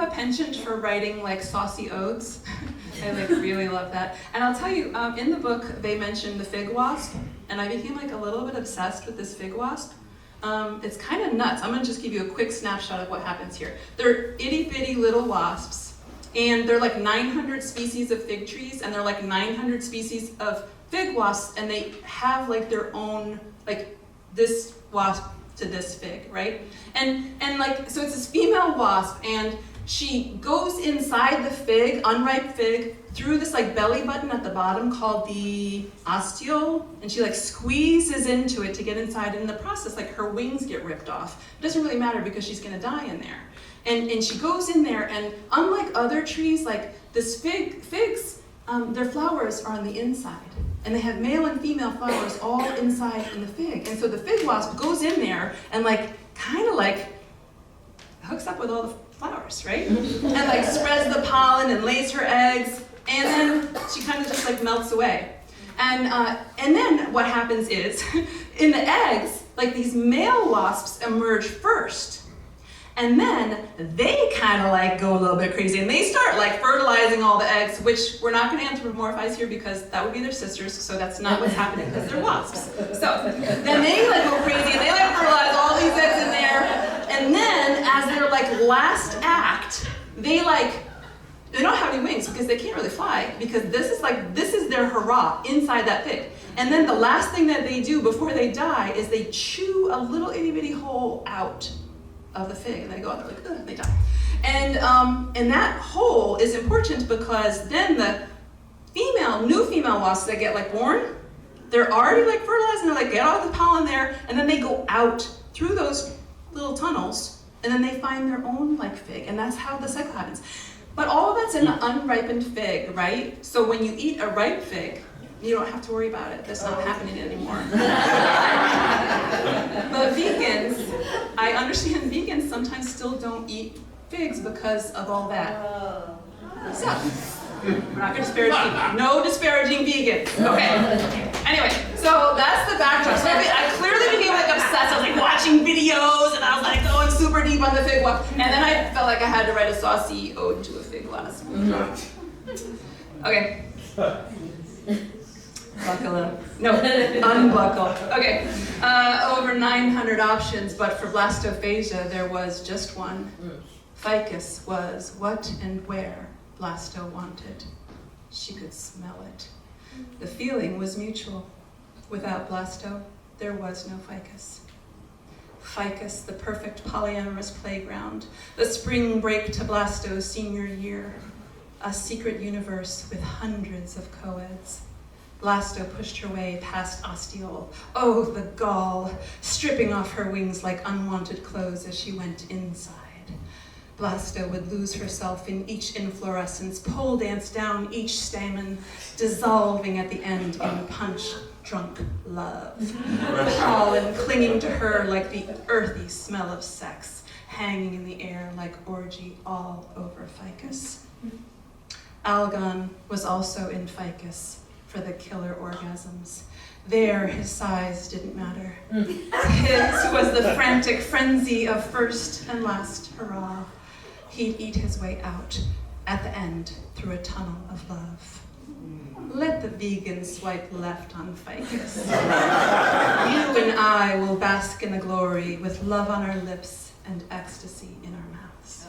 have a penchant for writing like saucy odes. I like really love that. And I'll tell you, in the book they mentioned the fig wasp, and I became like a little bit obsessed with this fig wasp. It's kind of nuts. I'm gonna just give you a quick snapshot of what happens here. They're itty bitty little wasps, and they're like 900 species of fig trees, and they're like 900 species of fig wasps, and they have like their own, like this wasp to this fig, right? And like, so it's this female wasp, and she goes inside the fig, unripe fig, through this like belly button at the bottom called the ostiole, and she like squeezes into it to get inside. And in the process, like her wings get ripped off. It doesn't really matter because she's gonna die in there. And she goes in there, and unlike other trees, like this figs, their flowers are on the inside. And they have male and female flowers all inside in the fig. And so the fig wasp goes in there and like, kind of like hooks up with all the flowers, right? And like spreads the pollen and lays her eggs, and then she kind of just like melts away. And then what happens is, in the eggs, like these male wasps emerge first. And then they kind of like go a little bit crazy, and they start like fertilizing all the eggs, which we're not going to anthropomorphize here because that would be their sisters, so that's not what's happening because they're wasps. So then they like go crazy, and they like fertilize all these eggs in there, and then as their like last act, they don't have any wings because they can't really fly, because this is their hurrah inside that pig. And then the last thing that they do before they die is they chew a little itty bitty hole out of the fig, and they go out there like, ugh, they die. And that hole is important because then the new female wasps that get like born, they're already like fertilized, and they're like, get all the pollen there, and then they go out through those little tunnels, and then they find their own like fig, and that's how the cycle happens. But all of that's in the unripened fig, right? So when you eat a ripe fig, you don't have to worry about it. That's not happening anymore. But vegans, I understand vegans sometimes still don't eat figs because of all that. So, we're not going to disparage vegans. No disparaging vegans. Okay. Anyway, so that's the backdrop. So I clearly became like obsessed. I was like watching videos, and I was like going super deep on the fig wasp. And then I felt like I had to write a saucy ode to a fig wasp. Okay. Buckle up. No, unbuckle. Okay. Over 900 options, but for blastophagia, there was just one. Ficus was what and where Blasto wanted. She could smell it. The feeling was mutual. Without Blasto, there was no ficus. Ficus, the perfect polyamorous playground, the spring break to Blasto's senior year, a secret universe with hundreds of co-eds. Blasto pushed her way past ostiole. Oh, the gall, stripping off her wings like unwanted clothes as she went inside. Blasto would lose herself in each inflorescence, pole dance down each stamen, dissolving at the end in punch-drunk love. Pollen clinging to her like the earthy smell of sex, hanging in the air like orgy all over Ficus. Algon was also in Ficus for the killer orgasms. There, his size didn't matter. His was the frantic frenzy of first and last hurrah. He'd eat his way out, at the end, through a tunnel of love. Let the vegan swipe left on Ficus. You and I will bask in the glory with love on our lips and ecstasy in our mouths.